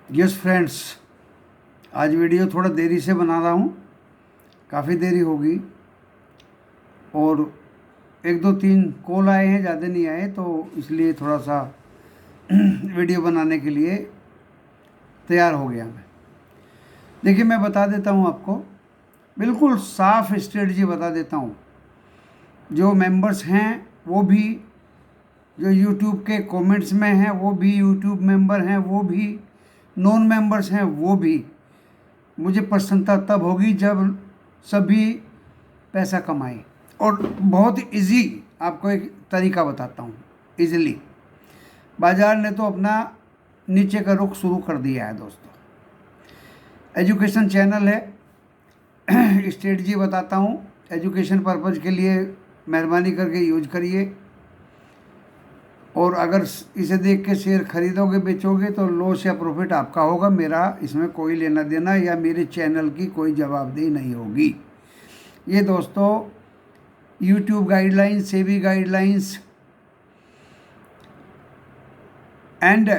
Yes friends, आज video थोड़ा देरी से बना रहा हूँ। काफ़ी देरी होगी और एक दो तीन कॉल आए हैं, ज़्यादा नहीं आए, तो इसलिए थोड़ा सा वीडियो बनाने के लिए तैयार हो गया मैं। देखिए, मैं बता देता हूँ आपको, बिल्कुल साफ स्ट्रेटजी बता देता हूँ। जो मेंबर्स हैं वो भी, जो यूट्यूब के कमेंट्स में हैं वो भी, यूट्यूब मेंबर हैं वो भी, नॉन मेंबर्स हैं वो भी, मुझे प्रसन्नता तब होगी जब सभी पैसा कमाएं। और बहुत इजी आपको एक तरीका बताता हूँ। इजीली बाजार ने तो अपना नीचे का रुख शुरू कर दिया है दोस्तों। एजुकेशन चैनल है, स्ट्रेटजी बताता हूँ। एजुकेशन पर्पज़ के लिए मेहरबानी करके यूज करिए। और अगर इसे देख के शेयर खरीदोगे बेचोगे तो लॉस या प्रॉफिट आपका होगा, मेरा इसमें कोई लेना देना या मेरे चैनल की कोई जवाबदेही नहीं होगी। ये दोस्तों YouTube guidelines, SEBI guidelines and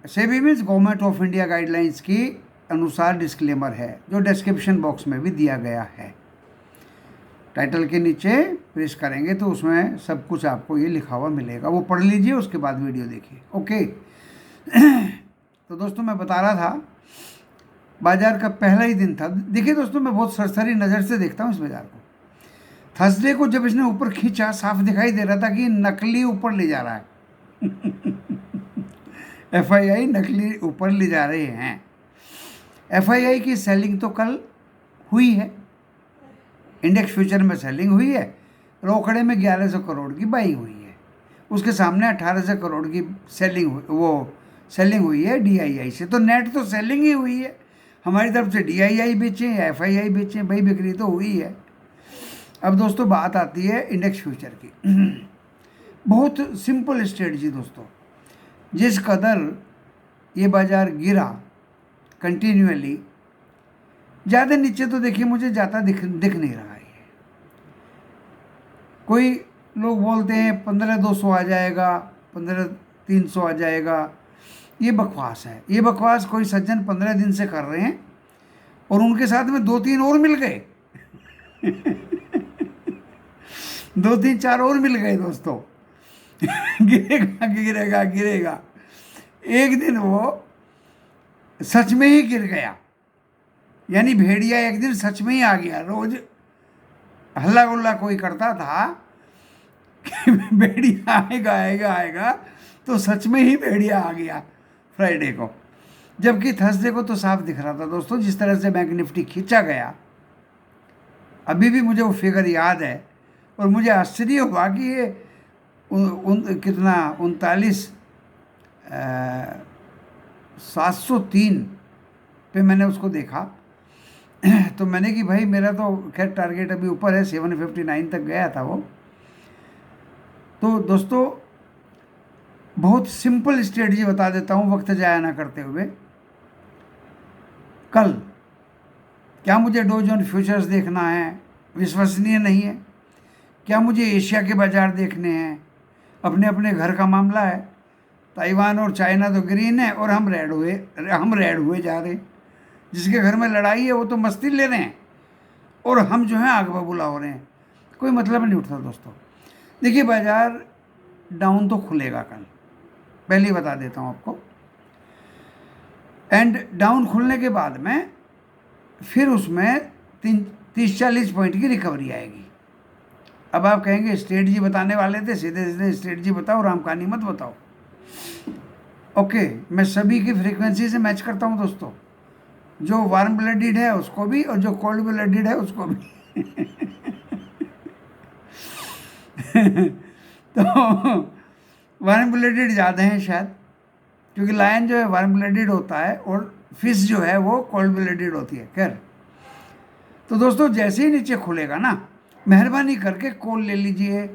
SEBI means government of India guidelines की अनुसार डिस्क्लेमर है, जो डिस्क्रिप्शन बॉक्स में भी दिया गया है। टाइटल के नीचे प्रेस करेंगे तो उसमें सब कुछ आपको ये लिखा हुआ मिलेगा, वो पढ़ लीजिए, उसके बाद वीडियो देखिए। ओके। तो दोस्तों मैं बता रहा था, बाजार का पहला ही दिन था। देखिए दोस्तों, मैं बहुत सरसरी नज़र से देखता हूँ इस बाजार को। थर्सडे को जब इसने ऊपर खींचा, साफ दिखाई दे रहा था कि नकली ऊपर ले जा रहा है। एफआईआई नकली ऊपर ले जा रहे हैं। एफआईआई की सेलिंग तो कल हुई है, इंडेक्स फ्यूचर में सेलिंग हुई है। रोकड़े में 1100 करोड़ की बाइंग हुई है। उसके सामने 1800 करोड़ की सेलिंग हुई है डीआईआई से। तो नेट तो सेलिंग ही हुई है। हमारी तरफ से डीआईआई बेचें या एफआईआई बेचें, भाई बिक्री तो हुई है। अब दोस्तों बात आती है इंडेक्स फ्यूचर की। बहुत सिंपल स्ट्रेटजी दोस्तों। जिस कदर ये बाजार गिरा कंटिन्यूअली, ज़्यादा नीचे तो देखिए मुझे जाता दिख नहीं रहा है। कोई लोग बोलते हैं 15,200 आ जाएगा, 15,300 आ जाएगा। ये बकवास है। ये बकवास कोई सज्जन 15 दिन से कर रहे हैं और उनके साथ में 2-3 और मिल गए। 2-3-4 और मिल गए दोस्तों। गिरेगा गिरेगा गिरेगा, एक दिन वो सच में ही गिर गया। यानी भेड़िया एक दिन सच में ही आ गया। रोज हल्ला गुल्ला कोई करता था कि भेड़िया आएगा आएगा आएगा, तो सच में ही भेड़िया आ गया फ्राइडे को। जबकि थर्सडे को तो साफ दिख रहा था दोस्तों, जिस तरह से बैंक निफ्टी खींचा गया। अभी भी मुझे वो फिगर याद है और मुझे आश्चर्य हुआ कि ये कितना 703 पे मैंने उसको देखा। तो मैंने कि भाई मेरा तो खैर टारगेट अभी ऊपर है, 759 तक गया था वो। तो दोस्तों बहुत सिंपल स्ट्रेटजी बता देता हूँ वक्त जाया ना करते हुए। कल क्या मुझे डो जोन फ्यूचर्स देखना है? विश्वसनीय नहीं है। क्या मुझे एशिया के बाजार देखने हैं? अपने अपने घर का मामला है। ताइवान और चाइना तो ग्रीन है और हम रेड हुए जा रहे हैं। जिसके घर में लड़ाई है वो तो मस्ती ले रहे हैं और हम जो है आग बबूला हो रहे हैं। कोई मतलब नहीं उठता दोस्तों। देखिए बाजार डाउन तो खुलेगा कल, पहले ही बता देता हूँ आपको। एंड डाउन खुलने के बाद में फिर उसमें 30-40 पॉइंट की रिकवरी आएगी। अब आप कहेंगे स्ट्रेटजी बताने वाले थे, सीधे सीधे स्ट्रेटजी बताओ, राम कहानी मत बताओ। ओके, मैं सभी की फ्रीक्वेंसी से मैच करता हूँ दोस्तों। जो वार्म ब्लडेड है उसको भी और जो कोल्ड ब्लडेड है उसको भी। तो वार्म ब्लडेड ज़्यादा हैं शायद, क्योंकि लायन जो है वार्म ब्लडेड होता है और फिश जो है वो कोल्ड ब्लडेड होती है। खैर, तो दोस्तों जैसे ही नीचे खुलेगा ना, मेहरबानी करके कॉल ले लीजिए।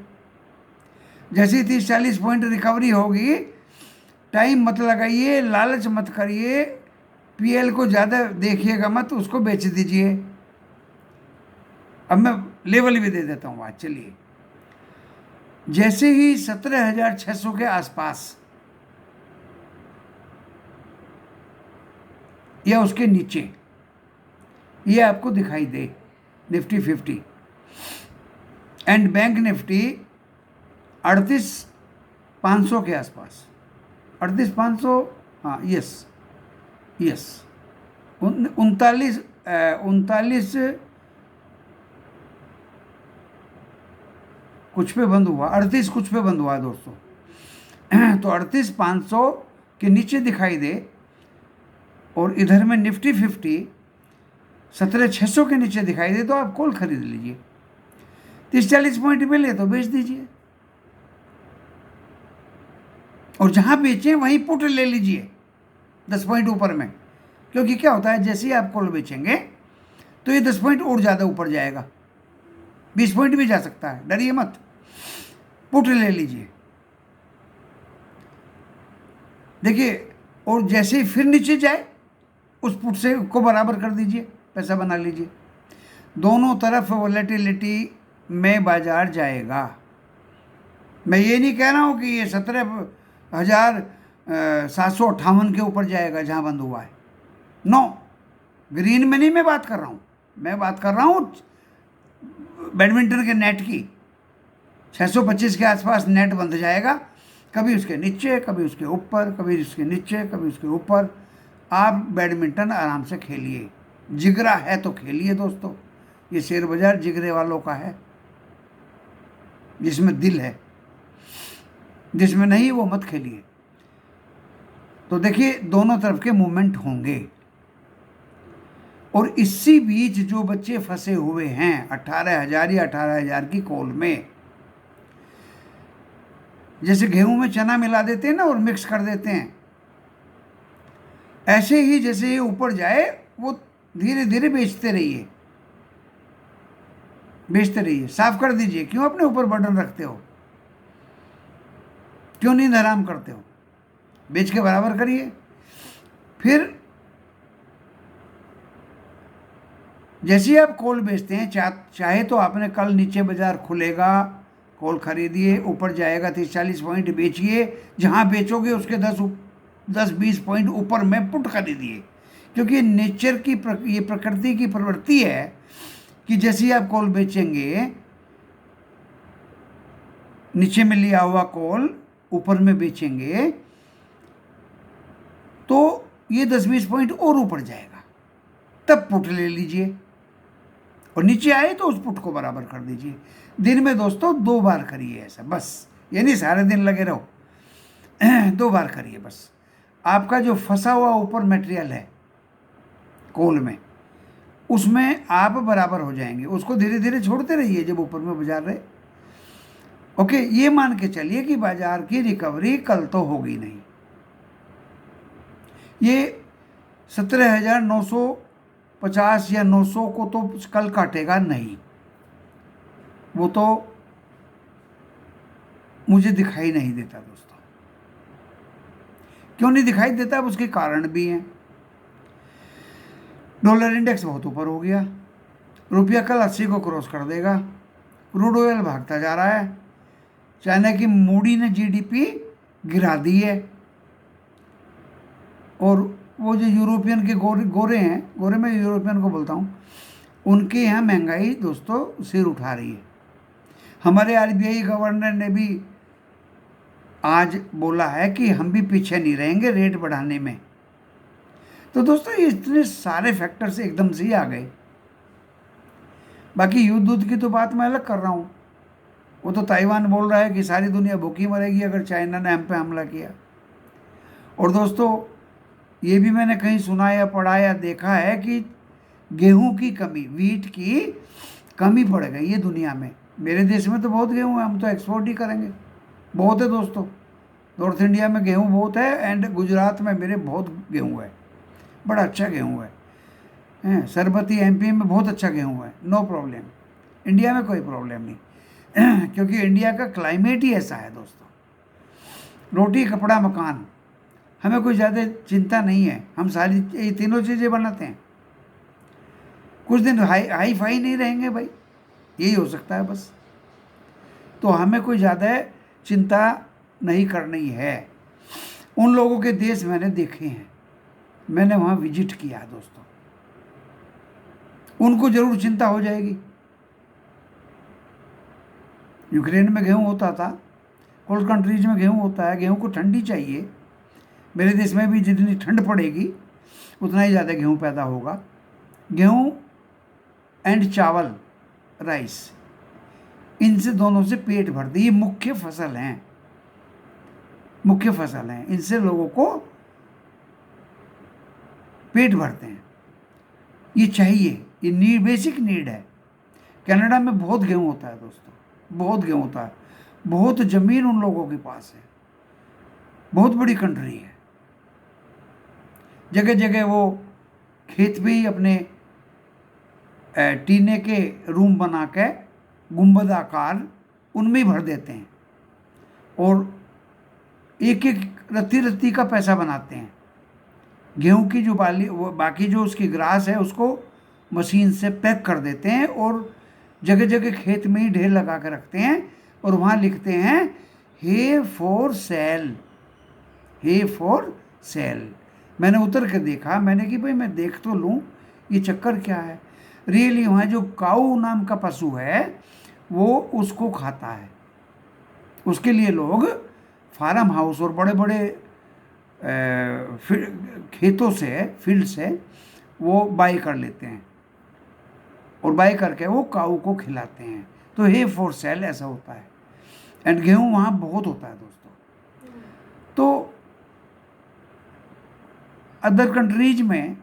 जैसे ही 30-40 पॉइंट रिकवरी होगी, टाइम मत लगाइए, लालच मत करिए, पीएल को ज़्यादा देखिएगा मत, उसको बेच दीजिए। अब मैं लेवल भी दे देता हूँ आज, चलिए। जैसे ही 17,600 के आसपास या उसके नीचे, ये आपको दिखाई दे निफ्टी 50 एंड बैंक निफ्टी 38,500 के आसपास, 38,500, हाँ यस 39 कुछ पे बंद हुआ, 38 कुछ पे बंद हुआ है दोस्तों। तो 38,500 के नीचे दिखाई दे और इधर में निफ्टी 50 17,600 के नीचे दिखाई दे तो आप कॉल खरीद लीजिए। 30-40 पॉइंट मिले तो बेच दीजिए, और जहां बेचें वहीं पुट ले लीजिए 10 पॉइंट ऊपर में, क्योंकि क्या होता है जैसे ही आप कॉल बेचेंगे तो ये 10 पॉइंट और ज़्यादा ऊपर जाएगा, 20 पॉइंट भी जा सकता है, डरिए मत, पुट ले लीजिए। देखिए, और जैसे ही फिर नीचे जाए उस पुट से को बराबर कर दीजिए, पैसा बना लीजिए। दोनों तरफ वोलेटिलिटी में बाजार जाएगा। मैं ये नहीं कह रहा हूँ कि ये 17,758 के ऊपर जाएगा जहाँ बंद हुआ है, नो, ग्रीन में नहीं मैं बात कर रहा हूँ, मैं बात कर रहा हूँ बैडमिंटन के नेट की। 625 के आसपास नेट बंद जाएगा, कभी उसके नीचे, कभी उसके ऊपर, कभी उसके नीचे, कभी उसके ऊपर। आप बैडमिंटन आराम से खेलिए, जिगरा है तो खेलिए दोस्तों, ये शेयर बाजार जिगरे वालों का है, जिसमें दिल है, जिसमें नहीं वो मत खेलिए। तो देखिए दोनों तरफ के मूवमेंट होंगे, और इसी बीच जो बच्चे फंसे हुए हैं 18,000 या 18,000 की कॉल में, जैसे गेहूं में चना मिला देते हैं ना और मिक्स कर देते हैं, ऐसे ही जैसे ये ऊपर जाए वो धीरे धीरे बेचते रहिए, बेचते रहिए, साफ कर दीजिए। क्यों अपने ऊपर बर्डन रखते हो, क्यों नींद हराम करते हो, बेच के बराबर करिए। फिर जैसे ही आप कॉल बेचते हैं, चाहे तो आपने कल नीचे बाजार खुलेगा कॉल खरीदिए, ऊपर जाएगा 30-40 पॉइंट बेचिए, जहां बेचोगे उसके 10-20 पॉइंट ऊपर में पुट खरीदिए, क्योंकि नेचर की ये प्रकृति की प्रवृत्ति है कि जैसे ही आप कॉल बेचेंगे, नीचे में लिया हुआ कॉल ऊपर में बेचेंगे तो ये 10-20 पॉइंट और ऊपर जाएगा, तब पुट ले लीजिए, और नीचे आए तो उस पुट को बराबर कर दीजिए। दिन में दोस्तों 2 बार करिए ऐसा, बस, यानी सारे दिन लगे रहो, 2 बार करिए बस। आपका जो फंसा हुआ ऊपर मटेरियल है कॉल में, उसमें आप बराबर हो जाएंगे, उसको धीरे धीरे छोड़ते रहिए जब ऊपर में बाजार रहे। ओके, ये मान के चलिए कि बाजार की रिकवरी कल तो होगी नहीं, ये 17,950 या 900 को तो कल काटेगा नहीं, वो तो मुझे दिखाई नहीं देता दोस्तों। क्यों नहीं दिखाई देता, अब उसके कारण भी हैं। डॉलर इंडेक्स बहुत ऊपर हो गया, रुपया कल 80 को क्रॉस कर देगा, क्रूड ऑयल भागता जा रहा है, चाइना की मूडी ने जीडीपी गिरा दी है, और वो जो यूरोपियन के गोरे हैं, गोरे में यूरोपियन को बोलता हूँ, उनके यहाँ महंगाई दोस्तों सिर उठा रही है। हमारे आरबीआई गवर्नर ने भी आज बोला है कि हम भी पीछे नहीं रहेंगे रेट बढ़ाने में। तो दोस्तों ये इतने सारे फैक्टर्स एकदम से ही आ गए। बाकी युद्ध की तो बात मैं अलग कर रहा हूँ, वो तो ताइवान बोल रहा है कि सारी दुनिया भूखी मरेगी अगर चाइना ने हम पे हमला किया। और दोस्तों ये भी मैंने कहीं सुना या पढ़ा या देखा है कि गेहूं की कमी, वीट की कमी पड़ गई है दुनिया में। मेरे देश में तो बहुत गेहूं है, हम तो एक्सपोर्ट ही करेंगे, बहुत है दोस्तों। नॉर्थ इंडिया में गेहूं बहुत है, एंड गुजरात में मेरे बहुत गेहूं है, बड़ा अच्छा गेहूं है। सरबती एमपी में बहुत अच्छा गेहूं है, नो प्रॉब्लम। इंडिया में कोई प्रॉब्लम नहीं क्योंकि इंडिया का क्लाइमेट ही ऐसा है दोस्तों, रोटी कपड़ा मकान, हमें कोई ज़्यादा चिंता नहीं है, हम सारी ये तीनों चीज़ें बनाते हैं। कुछ दिन हाई फाई नहीं रहेंगे भाई, यही हो सकता है बस। तो हमें कोई ज़्यादा चिंता नहीं करनी है। उन लोगों के देश मैंने देखे हैं, मैंने वहाँ विजिट किया है दोस्तों। उनको जरूर चिंता हो जाएगी। यूक्रेन में गेहूँ होता था, कोल्ड कंट्रीज में गेहूँ होता है, गेहूँ को ठंडी चाहिए। मेरे देश में भी जितनी ठंड पड़ेगी उतना ही ज़्यादा गेहूँ पैदा होगा। गेहूँ एंड चावल, राइस, इनसे दोनों से पेट भरते, ये मुख्य फसल हैं, मुख्य फसल हैं, इनसे लोगों को पेट भरते हैं। ये चाहिए, ये नीड, बेसिक नीड है। कनाडा में बहुत गेहूँ होता है दोस्तों, बहुत गेहूँ होता है, बहुत ज़मीन उन लोगों के पास है, बहुत बड़ी कंट्री है। जगह जगह वो खेत में ही अपने टीने के रूम बना के गुंबद आकार उनमें ही भर देते हैं और एक एक रत्ती रत्ती का पैसा बनाते हैं। गेहूं की जो बाकी जो उसकी ग्रास है उसको मशीन से पैक कर देते हैं और जगह जगह खेत में ही ढेर लगा कर रखते हैं और वहाँ लिखते हैं hay for sale, hay for sale. मैंने उतर के देखा, मैंने कि भाई मैं देख तो लूँ ये चक्कर क्या है। रियली वहाँ जो काऊ नाम का पशु है वो उसको खाता है। उसके लिए लोग फार्म हाउस और बड़े बड़े खेतों से, फील्ड से वो बाई कर लेते हैं और बाई करके वो काऊ को खिलाते हैं। तो हे फॉर सेल ऐसा होता है। एंड गेहूँ वहाँ बहुत होता है दोस्तों। तो अदर कंट्रीज में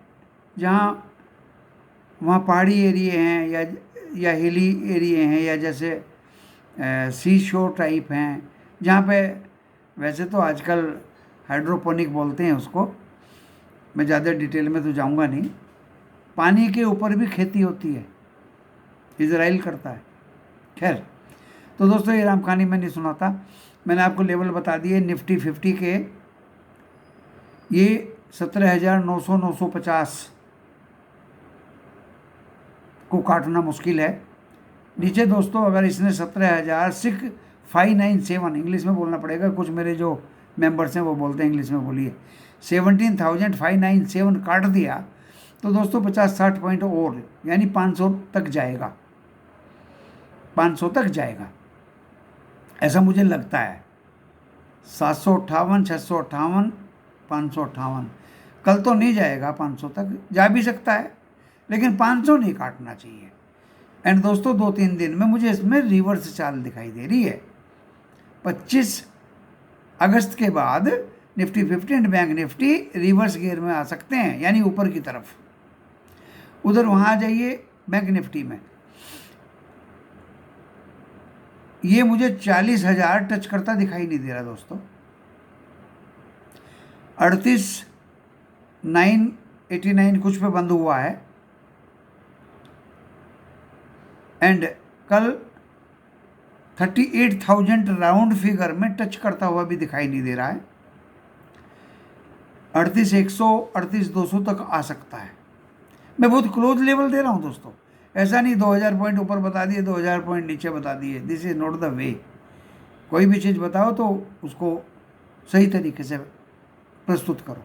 जहाँ वहाँ पहाड़ी एरिए हैं या हिली एरिए हैं या जैसे सी शोर टाइप हैं, जहाँ पे वैसे तो आजकल हाइड्रोपोनिक बोलते हैं उसको, मैं ज़्यादा डिटेल में तो जाऊँगा नहीं। पानी के ऊपर भी खेती होती है, इजराइल करता है। खैर, तो दोस्तों ये राम कहानी मैंने सुना था, मैंने आपको लेवल बता दिए निफ्टी 50 के। ये 17,950 को काटना मुश्किल है। नीचे दोस्तों अगर इसने 17,597, इंग्लिश में बोलना पड़ेगा, कुछ मेरे जो मेंबर्स हैं वो बोलते हैं इंग्लिश में, बोलिए 17,597 काट दिया तो दोस्तों 50-60 पॉइंट और, यानी 500 तक जाएगा, 500 तक जाएगा ऐसा मुझे लगता है। 758, 658, 558, कल तो नहीं जाएगा, 500 तक जा भी सकता है लेकिन 500 नहीं काटना चाहिए। एंड दोस्तों 2-3 दिन में मुझे इसमें रिवर्स चाल दिखाई दे रही है। 25 अगस्त के बाद Nifty 50 and bank Nifty reverse gear में आ सकते हैं, यानी ऊपर की तरफ। उधर वहाँ आ जाइए बैंक निफ्टी में, ये मुझे 40,000 टच करता दिखाई नहीं दे रहा दोस्तों। 38,989 कुछ पे बंद हुआ है एंड कल 38,000 राउंड फिगर में टच करता हुआ भी दिखाई नहीं दे रहा है। 38,100, 38,200 तक आ सकता है। मैं बहुत क्लोज लेवल दे रहा हूं दोस्तों, ऐसा नहीं 2,000 पॉइंट ऊपर बता दिए, 2,000 पॉइंट नीचे बता दिए। This is not the way. कोई भी चीज़ बताओ तो उसको सही तरीके से प्रस्तुत करो।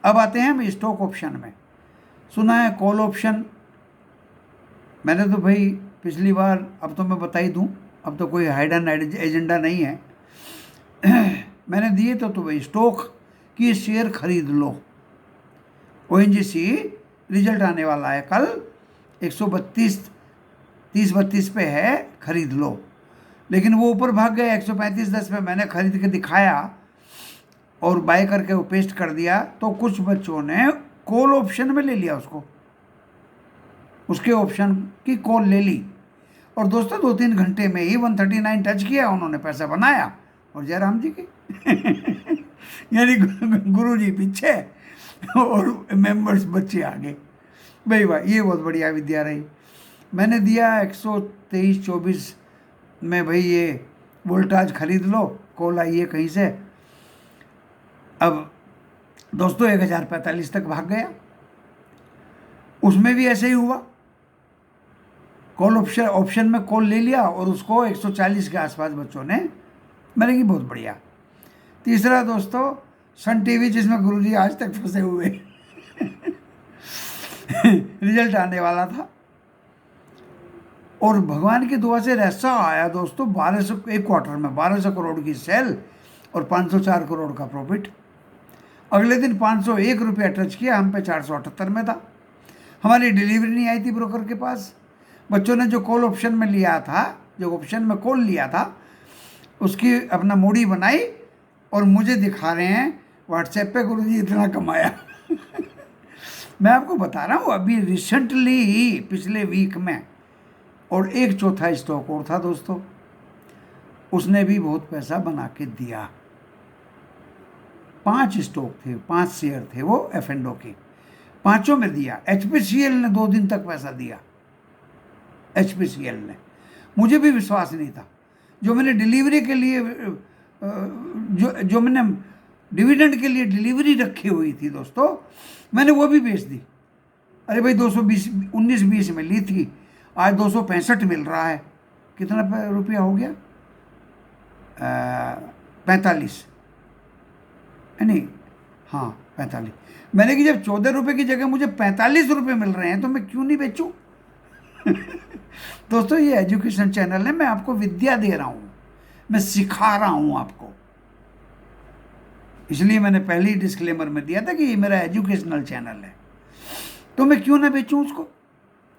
अब आते हैं हम स्टॉक ऑप्शन में। सुना है कॉल ऑप्शन, मैंने तो भाई पिछली बार, अब तो मैं बता ही दूँ, अब तो कोई हाइडन एजेंडा नहीं है। मैंने दिए तो भाई स्टॉक की शेयर खरीद लो। ONGC रिजल्ट आने वाला है कल, 132, 30-32 पे है, खरीद लो। लेकिन वो ऊपर भाग गया 135-10 पे, मैंने खरीद के दिखाया और बाय करके वो पेस्ट कर दिया, तो कुछ बच्चों ने कॉल ऑप्शन में ले लिया उसको, उसके ऑप्शन की कॉल ले ली और दोस्तों 2-3 घंटे में ही 139 टच किया, उन्होंने पैसा बनाया। और जयराम जी की यानी गुरु जी पीछे और मेंबर्स बच्चे आगे। भाई भाई ये बहुत बढ़िया विद्या रही। मैंने दिया 123-24 में, भाई ये वोल्टाज खरीद लो, कॉल आई है कहीं से। अब दोस्तों 1,045 तक भाग गया, उसमें भी ऐसे ही हुआ। कॉल ऑप्शन में कॉल ले लिया और उसको 140 के आसपास बच्चों ने, मैंने की बहुत बढ़िया। तीसरा दोस्तों सन टीवी, जिसमें गुरुजी आज तक फंसे हुए रिजल्ट आने वाला था। और भगवान की दुआ से ऐसा आया दोस्तों, 1200 एक क्वार्टर में 1200 करोड़ की सेल और 504 करोड़ का प्रॉफिट। अगले दिन 501 रुपया टच किया, हम पे 478 में था। हमारी डिलीवरी नहीं आई थी ब्रोकर के पास। बच्चों ने जो कॉल ऑप्शन में लिया था, जो ऑप्शन में कॉल लिया था, उसकी अपना मूडी बनाई और मुझे दिखा रहे हैं व्हाट्सएप पे, गुरुजी इतना कमाया। मैं आपको बता रहा हूँ अभी रिसेंटली ही, पिछले वीक में। और एक चौथा स्टॉक और था दोस्तों, उसने भी बहुत पैसा बना के दिया। 5 स्टॉक थे, 5 शेयर थे वो F&O के, पांचों में दिया। HPCL ने 2 दिन तक पैसा दिया। HPCL ने, मुझे भी विश्वास नहीं था। जो मैंने डिलीवरी के लिए जो मैंने डिविडेंड के लिए डिलीवरी रखी हुई थी दोस्तों, मैंने वो भी बेच दी। अरे भाई 220 19-20 में ली थी, आज 265 मिल रहा है। कितना रुपया हो गया? 45, नहीं हाँ 45। मैंने कि जब 14 रुपये की जगह मुझे 45 रुपये मिल रहे हैं तो मैं क्यों नहीं बेचूं? दोस्तों ये एजुकेशन चैनल है, मैं आपको विद्या दे रहा हूँ, मैं सिखा रहा हूँ आपको। इसलिए मैंने पहले ही डिस्क्लेमर में दिया था कि ये मेरा एजुकेशनल चैनल है, तो मैं क्यों ना बेचूं उसको।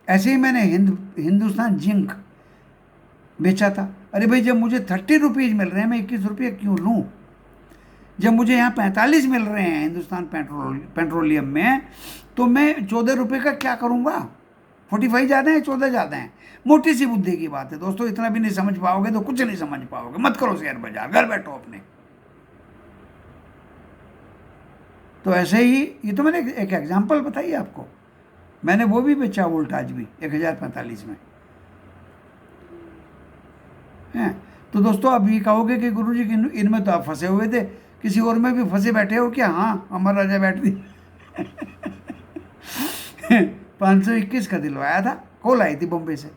ऐसे ही मैंने हिंदुस्तान जिंक बेचा था। अरे भाई जब मुझे 30 रुपीज़ मिल रहे हैं, मैं 21 रुपये क्यों लूँ? जब मुझे यहाँ 45 मिल रहे हैं हिंदुस्तान पेट्रोलियम में, तो मैं 14 रुपये का क्या करूँगा? 45 ज़्यादा है, 14 ज़्यादा है। मोटी सी बुद्धि की बात है दोस्तों, इतना भी नहीं समझ पाओगे तो कुछ नहीं समझ पाओगे। मत करो शेयर बाजार, घर बैठो अपने। तो ऐसे ही, ये तो मैंने एक एग्जाम्पल बताई आपको। मैंने वो भी बेचा वोल्टाज भी 1045 में है। तो दोस्तों अब ये कहोगे कि गुरुजी इनमें तो आप फंसे हुए थे, किसी और में भी फंसे बैठे हो क्या? हाँ, अमर राजा बैठ दी। 521 का दिलवाया था, कॉल आई थी बॉम्बे से,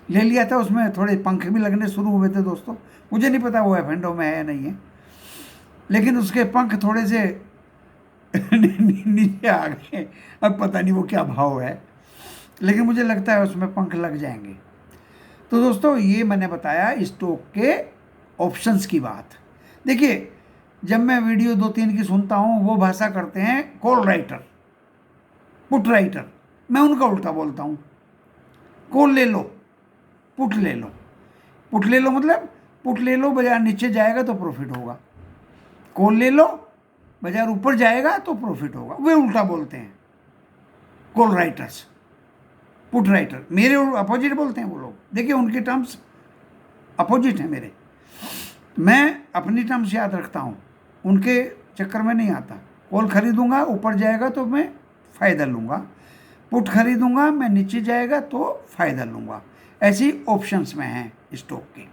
ले लिया था। उसमें थोड़े पंख भी लगने शुरू हुए थे दोस्तों। मुझे नहीं पता वो F&O में है या नहीं है, लेकिन उसके पंख थोड़े से नीचे आ गए। अब पता नहीं वो क्या भाव है, लेकिन मुझे लगता है उसमें पंख लग जाएंगे। तो दोस्तों ये मैंने बताया स्टॉक के ऑप्शंस की बात। देखिए जब मैं वीडियो 2-3 की सुनता हूँ, वो भाषा करते हैं कॉल राइटर, पुट राइटर। मैं उनका उल्टा बोलता हूँ, कॉल ले लो, पुट ले लो। पुट ले लो मतलब पुट ले लो, बाजार नीचे जाएगा तो प्रॉफिट होगा। कॉल ले लो, बाजार ऊपर जाएगा तो प्रॉफिट होगा। वे उल्टा बोलते हैं कॉल राइटर्स, पुट राइटर। मेरे अपोजिट बोलते हैं वो लोग। देखिए उनके टर्म्स अपोजिट हैं मेरे। मैं अपनी टर्म्स याद रखता हूँ, उनके चक्कर में नहीं आता। कॉल खरीदूंगा, ऊपर जाएगा तो मैं फ़ायदा लूँगा। पुट खरीदूंगा, मैं नीचे जाएगा तो फ़ायदा लूँगा। ऐसी ऑप्शंस में हैं स्टॉक के।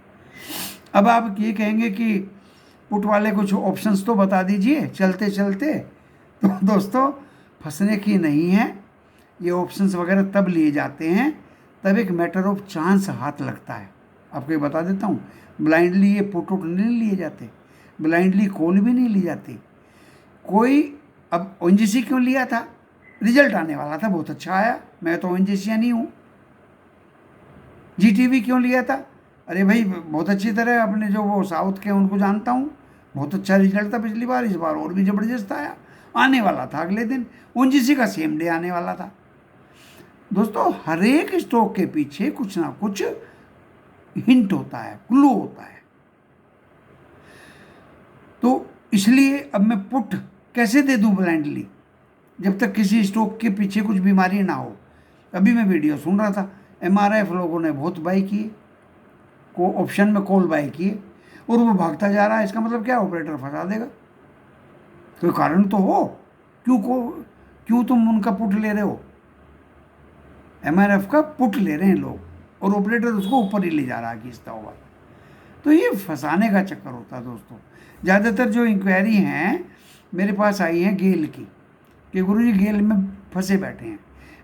अब आप ये कहेंगे कि पुट वाले कुछ ऑप्शंस तो बता दीजिए चलते चलते। तो दोस्तों फंसने की नहीं है, ये ऑप्शंस वगैरह तब लिए जाते हैं तब एक मैटर ऑफ चांस हाथ लगता है। आपको ये बता देता हूँ, ब्लाइंडली ये पुट उट नहीं लिए जाते, ब्लाइंडली कॉल भी नहीं ली जाती। कोई अब ONGC क्यों लिया था? रिजल्ट आने वाला था, बहुत अच्छा आया। मैं तो ONGC नहीं हूँ। GTV क्यों लिया था? अरे भाई बहुत अच्छी तरह अपने जो वो साउथ के उनको जानता हूँ, बहुत अच्छा रिजल्ट था पिछली बार, इस बार और भी ज़बरदस्त आया। आने वाला था अगले दिन, ONGC का सेम डे आने वाला था। दोस्तों हर एक स्टॉक के पीछे कुछ ना कुछ हिंट होता है, क्लू होता है। तो इसलिए अब मैं पुट कैसे दे दूं ब्लाइंडली, जब तक किसी स्टॉक के पीछे कुछ बीमारी ना हो। अभी मैं वीडियो सुन रहा था, MRF लोगों ने बहुत बाई किए, को ऑप्शन में कॉल बाई किए और वो भागता जा रहा है। इसका मतलब क्या? ऑपरेटर फंसा देगा। कोई कारण तो हो, क्यों तुम उनका पुट ले रहे हो? MRF का पुट ले रहे हैं लोग और ऑपरेटर उसको ऊपर ही ले जा रहा है खींचता हुआ। तो ये फंसाने का चक्कर होता है दोस्तों। ज़्यादातर जो इंक्वायरी हैं मेरे पास आई हैं गेल की, कि गुरुजी गेल में फंसे बैठे हैं।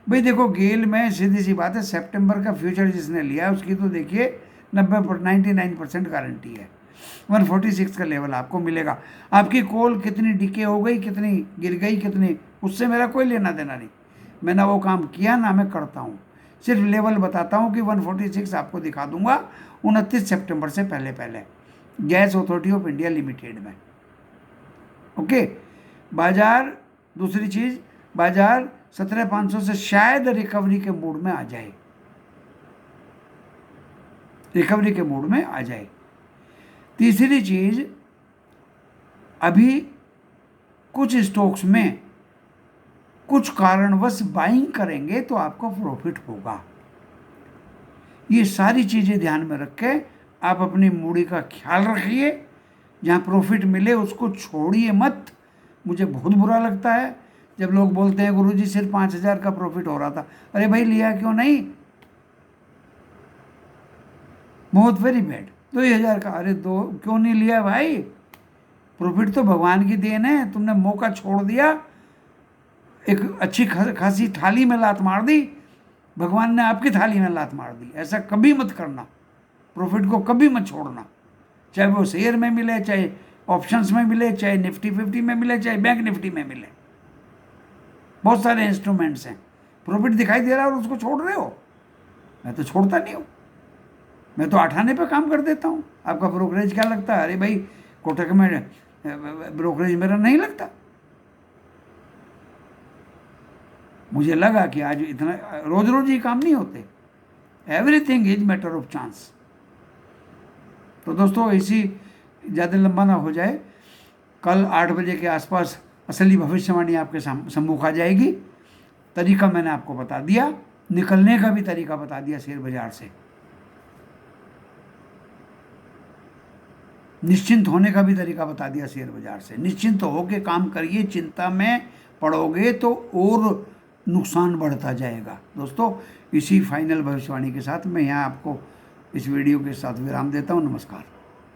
भाई देखो गेल में सीधी सी बात है, सितंबर का फ्यूचर जिसने लिया है उसकी तो देखिए 99% गारंटी है। 146 का लेवल आपको मिलेगा। आपकी कॉल कितनी डिके हो गई, कितनी गिर गई, कितनी, उससे मेरा कोई लेना देना नहीं। मैं ना वो काम किया ना मैं करता हूँ, सिर्फ लेवल बताता हूँ कि 146 आपको दिखा दूंगा 29 सितंबर से पहले पहले gas authority of India limited में। ओके, बाजार, दूसरी चीज़, बाजार 17,500 से शायद रिकवरी के मूड में आ जाए, रिकवरी के मूड में आ जाए। तीसरी चीज़, अभी कुछ स्टॉक्स में कुछ कारणवश बाइंग करेंगे तो आपको प्रॉफिट होगा। ये सारी चीज़ें ध्यान में रख के आप अपनी मूड़ी का ख्याल रखिए, जहाँ प्रॉफिट मिले उसको छोड़िए मत। मुझे बहुत बुरा लगता है जब लोग बोलते हैं गुरुजी सिर्फ 5,000 का प्रॉफिट हो रहा था। अरे भाई लिया क्यों नहीं? बहुत वेरी बैड। 2,000 का, अरे दो क्यों नहीं लिया भाई? प्रॉफिट तो भगवान की देन है, तुमने मौका छोड़ दिया, एक अच्छी खासी थाली में लात मार दी, भगवान ने आपकी थाली में लात मार दी। ऐसा कभी मत करना, प्रॉफिट को कभी मत छोड़ना, चाहे वो शेयर में मिले, चाहे ऑप्शंस में मिले, चाहे निफ्टी 50 में मिले, चाहे बैंक निफ्टी में मिले। बहुत सारे इंस्ट्रूमेंट्स हैं, प्रॉफिट दिखाई दे रहा है और उसको छोड़ रहे हो। मैं तो छोड़ता नहीं हूँ, मैं तो 8 आने पे काम कर देता हूँ। आपका ब्रोकरेज क्या लगता है? अरे भाई कोटक में ब्रोकरेज मेरा नहीं लगता। मुझे लगा कि आज इतना रोज रोज ये काम नहीं होते, everything is matter of chance. तो दोस्तों इसी ज़्यादा लंबा ना हो जाए, कल 8 बजे के आसपास असली भविष्यवाणी आपके सम्मुख आ जाएगी। तरीका मैंने आपको बता दिया, निकलने का भी तरीका बता दिया शेयर बाजार से, निश्चिंत होने का भी तरीका बता दिया शेयर बाजार से। निश्चिंत होकर काम करिए, चिंता में पड़ोगे तो और नुकसान बढ़ता जाएगा। दोस्तों इसी फाइनल भविष्यवाणी के साथ मैं यहाँ आपको इस वीडियो के साथ विराम देता हूँ। नमस्कार।